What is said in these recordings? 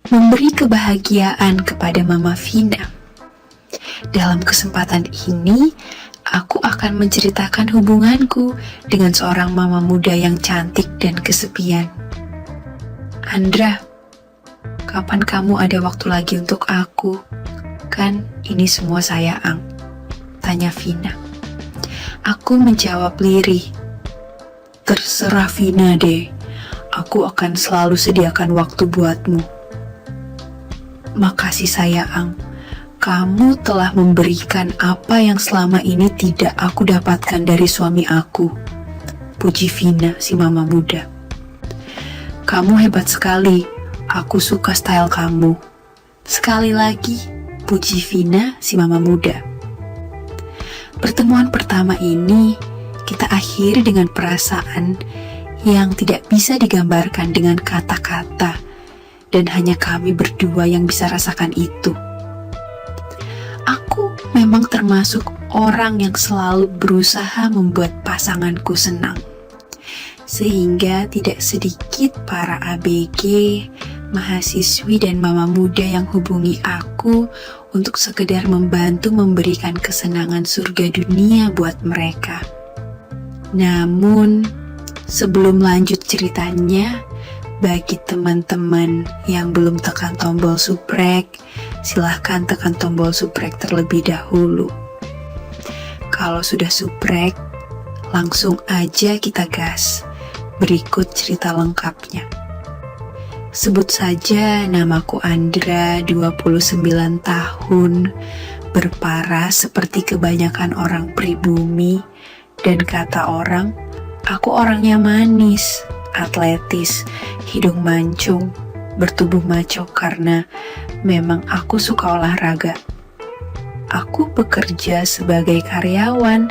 memberi kebahagiaan kepada Mama Vina. Dalam kesempatan ini, aku akan menceritakan hubunganku dengan seorang mama muda yang cantik dan kesepian. Andra, kapan kamu ada waktu lagi untuk aku? Kan ini semua saya, Ang, tanya Vina. Aku menjawab lirih. Terserah Vina deh, aku akan selalu sediakan waktu buatmu. Makasih sayang, kamu telah memberikan apa yang selama ini tidak aku dapatkan dari suami aku. Puji Vina, si mama muda. Kamu hebat sekali, aku suka style kamu. Sekali lagi, puji Vina, si mama muda. Pertemuan pertama ini kita akhiri dengan perasaan yang tidak bisa digambarkan dengan kata-kata, dan hanya kami berdua yang bisa rasakan itu. Aku memang termasuk orang yang selalu berusaha membuat pasanganku senang, sehingga tidak sedikit para ABG, mahasiswi dan mama muda yang hubungi aku untuk sekedar membantu memberikan kesenangan surga dunia buat mereka. Namun, sebelum lanjut ceritanya, bagi teman-teman yang belum tekan tombol subrek, silahkan tekan tombol subrek terlebih dahulu. Kalau sudah subrek, langsung aja kita gas. Berikut cerita lengkapnya. Sebut saja namaku Andra, 29 tahun, berparas seperti kebanyakan orang pribumi, dan kata orang, aku orangnya manis, atletis, hidung mancung, bertubuh maco karena memang aku suka olahraga. Aku bekerja sebagai karyawan,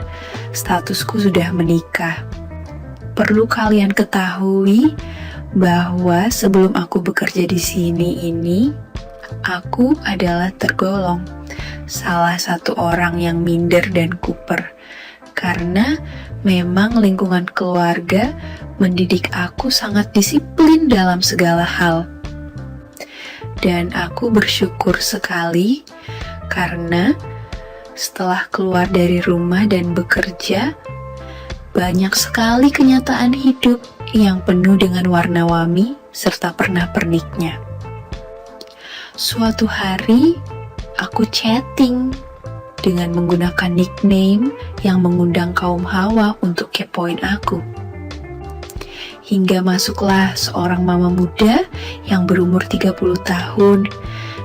statusku sudah menikah. Perlu kalian ketahui bahwa sebelum aku bekerja di sini ini, aku adalah tergolong salah satu orang yang minder dan kuper. Karena memang lingkungan keluarga mendidik aku sangat disiplin dalam segala hal. Dan aku bersyukur sekali karena setelah keluar dari rumah dan bekerja, banyak sekali kenyataan hidup yang penuh dengan warna-warni serta pernak-perniknya. Suatu hari, aku chatting dengan menggunakan nickname yang mengundang kaum hawa untuk kepoin aku. Hingga masuklah seorang mama muda yang berumur 30 tahun,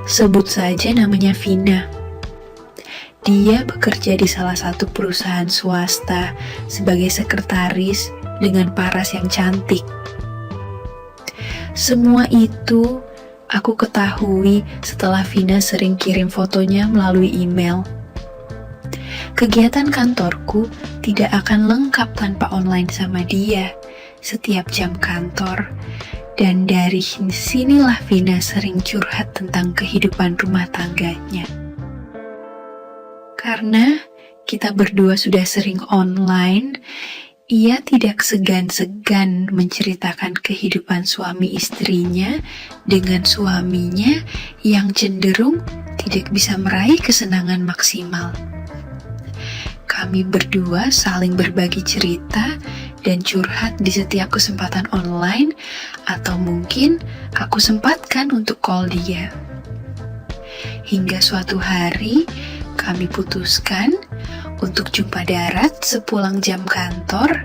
sebut saja namanya Vina. Dia bekerja di salah satu perusahaan swasta sebagai sekretaris dengan paras yang cantik. Semua itu aku ketahui setelah Vina sering kirim fotonya melalui email. Kegiatan kantorku tidak akan lengkap tanpa online sama dia setiap jam kantor. Dan dari sinilah Vina sering curhat tentang kehidupan rumah tangganya. Karena kita berdua sudah sering online, ia tidak segan-segan menceritakan kehidupan suami istrinya dengan suaminya yang cenderung tidak bisa meraih kesenangan maksimal. Kami berdua saling berbagi cerita dan curhat di setiap kesempatan online, atau mungkin aku sempatkan untuk call dia. Hingga suatu hari, kami putuskan untuk jumpa darat sepulang jam kantor.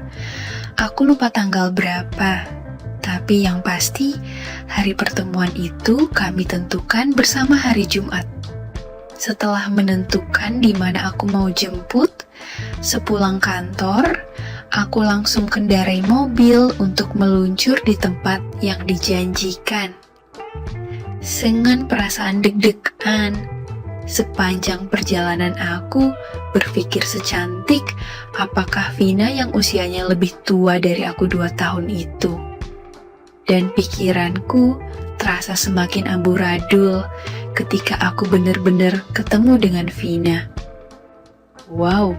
Aku lupa tanggal berapa, tapi yang pasti hari pertemuan itu kami tentukan bersama hari Jumat. Setelah menentukan di mana aku mau jemput, sepulang kantor, aku langsung kendarai mobil untuk meluncur di tempat yang dijanjikan. Dengan perasaan deg-degan, sepanjang perjalanan aku berpikir secantik apakah Vina yang usianya lebih tua dari aku 2 tahun itu. Dan pikiranku terasa semakin amburadul ketika aku benar-benar ketemu dengan Vina. Wow,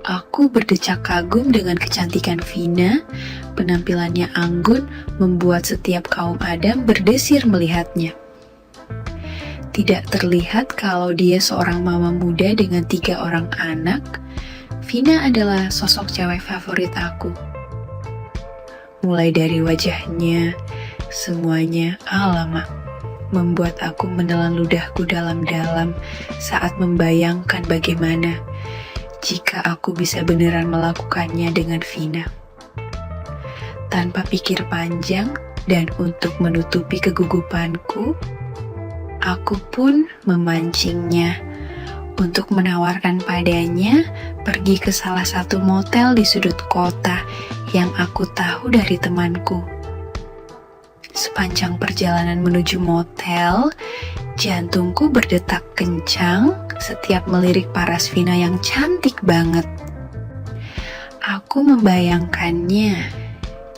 aku berdecak kagum dengan kecantikan Vina, Penampilannya anggun membuat setiap kaum Adam berdesir melihatnya. Tidak terlihat kalau dia seorang mama muda dengan 3 orang anak. Vina adalah sosok cewek favorit aku. Mulai dari wajahnya, semuanya alamak, membuat aku menelan ludahku dalam-dalam saat membayangkan bagaimana jika aku bisa beneran melakukannya dengan Vina. Tanpa pikir panjang dan untuk menutupi kegugupanku, aku pun memancingnya untuk menawarkan padanya pergi ke salah satu motel di sudut kota yang aku tahu dari temanku. Sepanjang perjalanan menuju motel, jantungku berdetak kencang setiap melirik paras Vina yang cantik banget. Aku membayangkannya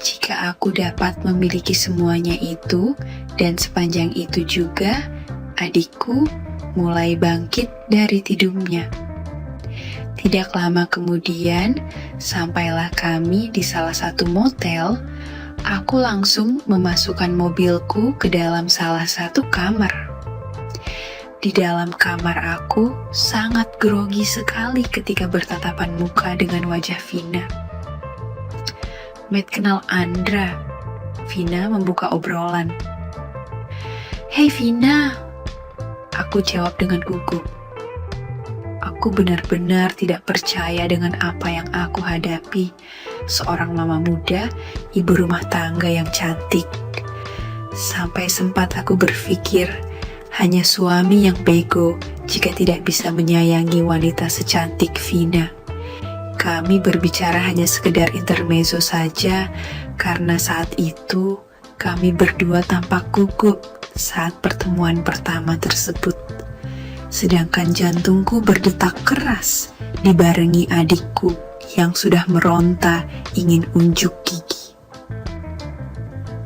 jika aku dapat memiliki semuanya itu, dan sepanjang itu juga adikku mulai bangkit dari tidurnya. Tidak lama kemudian, sampailah kami di salah satu motel. Aku langsung memasukkan mobilku ke dalam salah satu kamar. Di dalam kamar aku sangat grogi sekali ketika bertatapan muka dengan wajah Vina. Matt kenal Andra. Vina membuka obrolan. "Hei Vina," aku jawab dengan gugup. Aku benar-benar tidak percaya dengan apa yang aku hadapi. Seorang mama muda, ibu rumah tangga yang cantik. Sampai sempat aku berpikir, hanya suami yang bego jika tidak bisa menyayangi wanita secantik Vina. Kami berbicara hanya sekedar intermezzo saja, karena saat itu kami berdua tampak gugup saat pertemuan pertama tersebut. Sedangkan jantungku berdetak keras dibarengi adikku yang sudah meronta ingin unjuk gigi.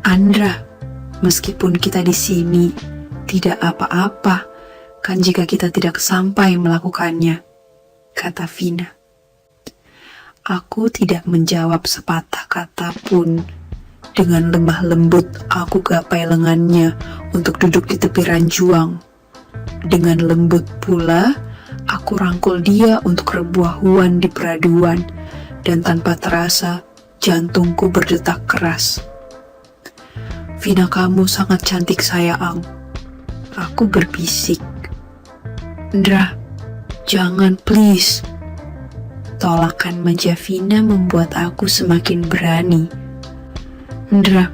"Andra, meskipun kita di sini tidak apa-apa, kan jika kita tidak sampai melakukannya," kata Vina. Aku tidak menjawab sepatah kata pun. Dengan lemah lembut, aku gapai lengannya untuk duduk di tepi ranjuang. Dengan lembut pula, aku rangkul dia untuk rebuahuan di peraduan, dan tanpa terasa, jantungku berdetak keras. "Vina, kamu sangat cantik sayang," aku berbisik. "Ndra, jangan please." Tolakan manja Vina membuat aku semakin berani. "Ndra."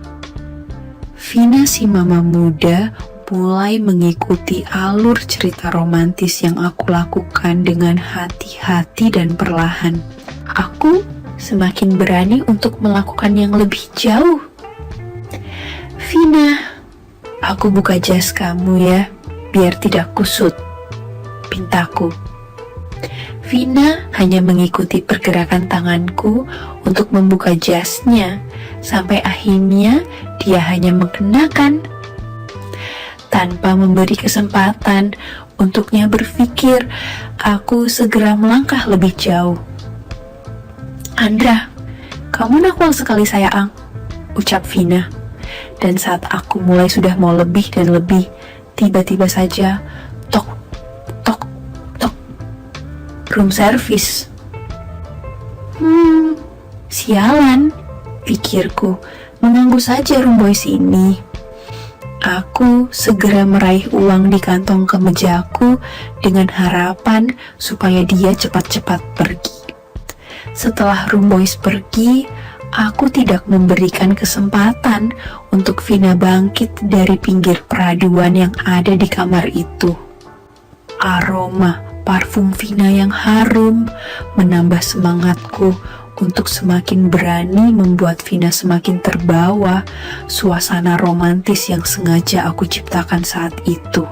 Vina si mama muda mulai mengikuti alur cerita romantis yang aku lakukan dengan hati-hati dan perlahan. Aku semakin berani untuk melakukan yang lebih jauh. "Vina, aku buka jas kamu ya, biar tidak kusut," pintaku. Vina hanya mengikuti pergerakan tanganku untuk membuka jasnya, sampai akhirnya dia hanya mengenakan. Tanpa memberi kesempatan untuknya berpikir, aku segera melangkah lebih jauh. "Andra, kamu nakal sekali sayang," ucap Vina. Dan saat aku mulai sudah mau lebih dan lebih, tiba-tiba saja, tok, tok, tok, room service. Sialan, pikirku, mengganggu saja room boys ini. Aku segera meraih uang di kantong kemejaku dengan harapan supaya dia cepat-cepat pergi. Setelah room boys pergi, aku tidak memberikan kesempatan untuk Vina bangkit dari pinggir peraduan yang ada di kamar itu. Aroma parfum Vina yang harum menambah semangatku untuk semakin berani membuat Vina semakin terbawa suasana romantis yang sengaja aku ciptakan saat itu.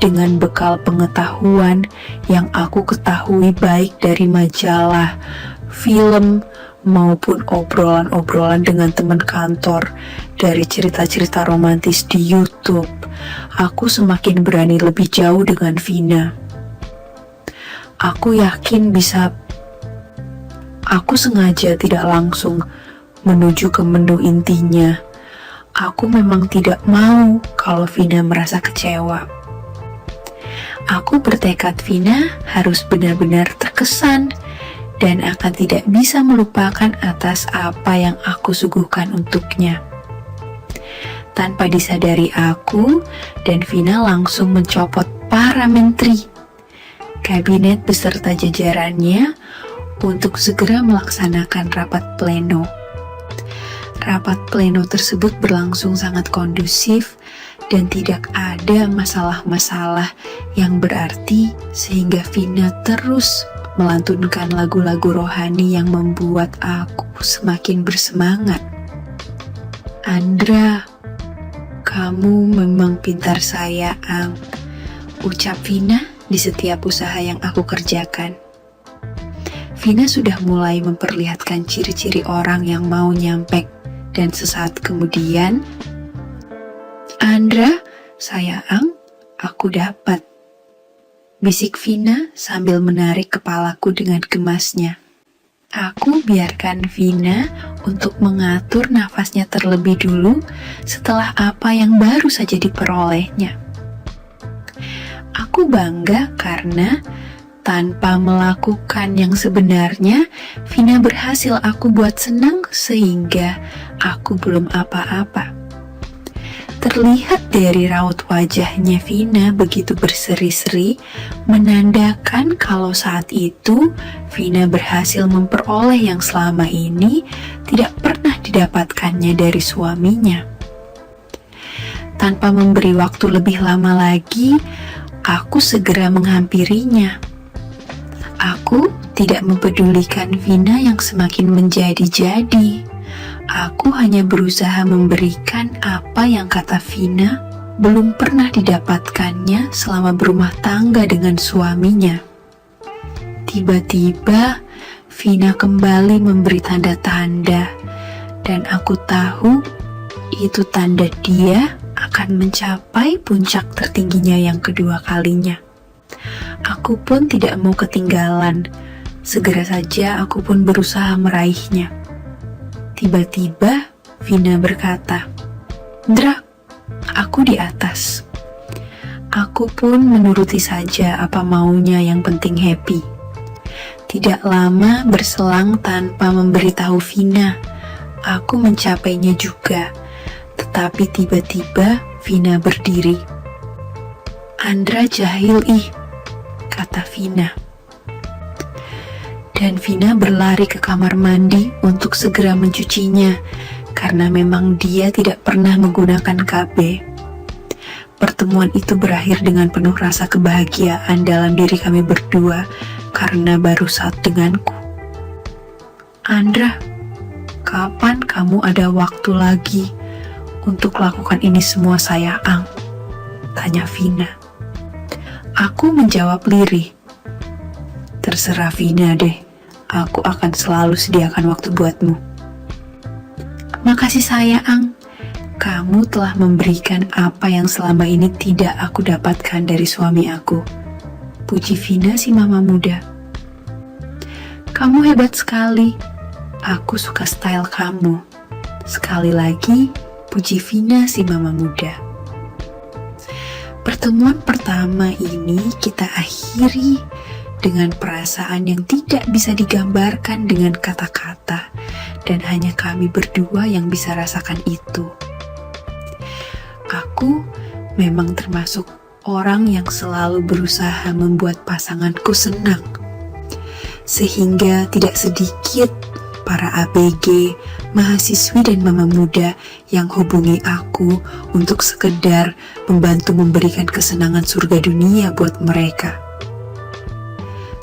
Dengan bekal pengetahuan yang aku ketahui baik dari majalah, film, maupun obrolan-obrolan dengan teman kantor, dari cerita-cerita romantis di YouTube, aku semakin berani lebih jauh dengan Vina. Aku yakin bisa. Aku sengaja tidak langsung menuju ke menu intinya. Aku memang tidak mau kalau Vina merasa kecewa. Aku bertekad Vina harus benar-benar terkesan dan akan tidak bisa melupakan atas apa yang aku suguhkan untuknya. Tanpa disadari aku dan Vina langsung mencopot para menteri, kabinet beserta jajarannya untuk segera melaksanakan rapat pleno. Rapat pleno tersebut berlangsung sangat kondusif dan tidak ada masalah-masalah yang berarti sehingga Vina terus melantunkan lagu-lagu rohani yang membuat aku semakin bersemangat. "Andra, kamu memang pintar sayang," ucap Vina di setiap usaha yang aku kerjakan. Vina sudah mulai memperlihatkan ciri-ciri orang yang mau nyampek dan sesaat kemudian, "Andra, sayang, aku dapat," bisik Vina sambil menarik kepalaku dengan gemasnya. Aku biarkan Vina untuk mengatur nafasnya terlebih dulu setelah apa yang baru saja diperolehnya. Aku bangga karena tanpa melakukan yang sebenarnya, Vina berhasil aku buat senang sehingga aku belum apa-apa. Terlihat dari raut wajahnya Vina begitu berseri-seri, menandakan kalau saat itu Vina berhasil memperoleh yang selama ini tidak pernah didapatkannya dari suaminya. Tanpa memberi waktu lebih lama lagi, aku segera menghampirinya. Aku tidak mempedulikan Vina yang semakin menjadi-jadi. Aku hanya berusaha memberikan apa yang kata Vina belum pernah didapatkannya selama berumah tangga dengan suaminya. Tiba-tiba, Vina kembali memberi tanda-tanda, dan aku tahu itu tanda dia akan mencapai puncak tertingginya yang kedua kalinya. Aku pun tidak mau ketinggalan. Segera saja aku pun berusaha meraihnya. Tiba-tiba Vina berkata, "Ndra, aku di atas." Aku pun menuruti saja apa maunya, yang penting happy. Tidak lama berselang tanpa memberitahu Vina, aku mencapainya juga. Tetapi tiba-tiba Vina berdiri. "Andra jahil ih," kata Vina. Dan Vina berlari ke kamar mandi untuk segera mencucinya, karena memang dia tidak pernah menggunakan KB. Pertemuan itu berakhir dengan penuh rasa kebahagiaan dalam diri kami berdua, karena baru saat denganku. "Andra, kapan kamu ada waktu lagi untuk lakukan ini semua sayang?" tanya Vina. Aku menjawab lirih, "Terserah Vina deh, aku akan selalu sediakan waktu buatmu." "Makasih sayang, kamu telah memberikan apa yang selama ini tidak aku dapatkan dari suami aku," puji Vina si mama muda. "Kamu hebat sekali, aku suka style kamu," sekali lagi puji Vina si mama muda. Pertemuan pertama ini kita akhiri dengan perasaan yang tidak bisa digambarkan dengan kata-kata, dan hanya kami berdua yang bisa rasakan itu. Aku memang termasuk orang yang selalu berusaha membuat pasanganku senang, sehingga tidak sedikit para ABG, mahasiswi dan mama muda yang hubungi aku untuk sekedar membantu memberikan kesenangan surga dunia buat mereka.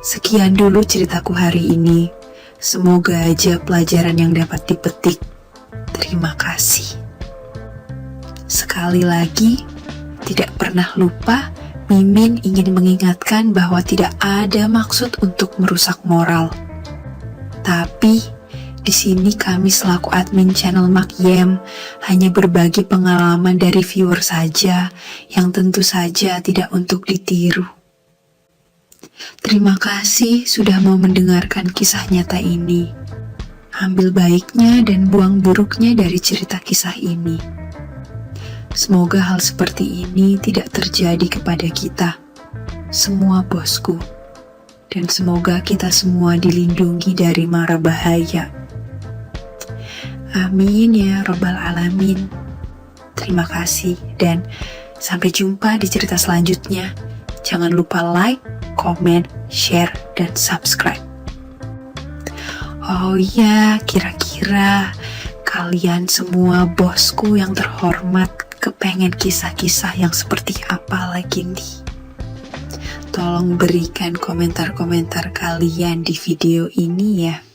Sekian dulu ceritaku hari ini. Semoga aja pelajaran yang dapat dipetik. Terima kasih. Sekali lagi, tidak pernah lupa, Mimin ingin mengingatkan bahwa tidak ada maksud untuk merusak moral. Tapi di sini kami selaku admin channel Makyem hanya berbagi pengalaman dari viewer saja, yang tentu saja tidak untuk ditiru. Terima kasih sudah mau mendengarkan kisah nyata ini. Ambil baiknya dan buang buruknya dari cerita kisah ini. Semoga hal seperti ini tidak terjadi kepada kita, semua bosku. Dan semoga kita semua dilindungi dari mara bahaya. Amin ya Rabbal Alamin. Terima kasih dan sampai jumpa di cerita selanjutnya. Jangan lupa like, komen, share, dan subscribe. Oh iya, kira-kira kalian semua bosku yang terhormat kepengen kisah-kisah yang seperti apa lagi nih? Tolong berikan komentar-komentar kalian di video ini ya.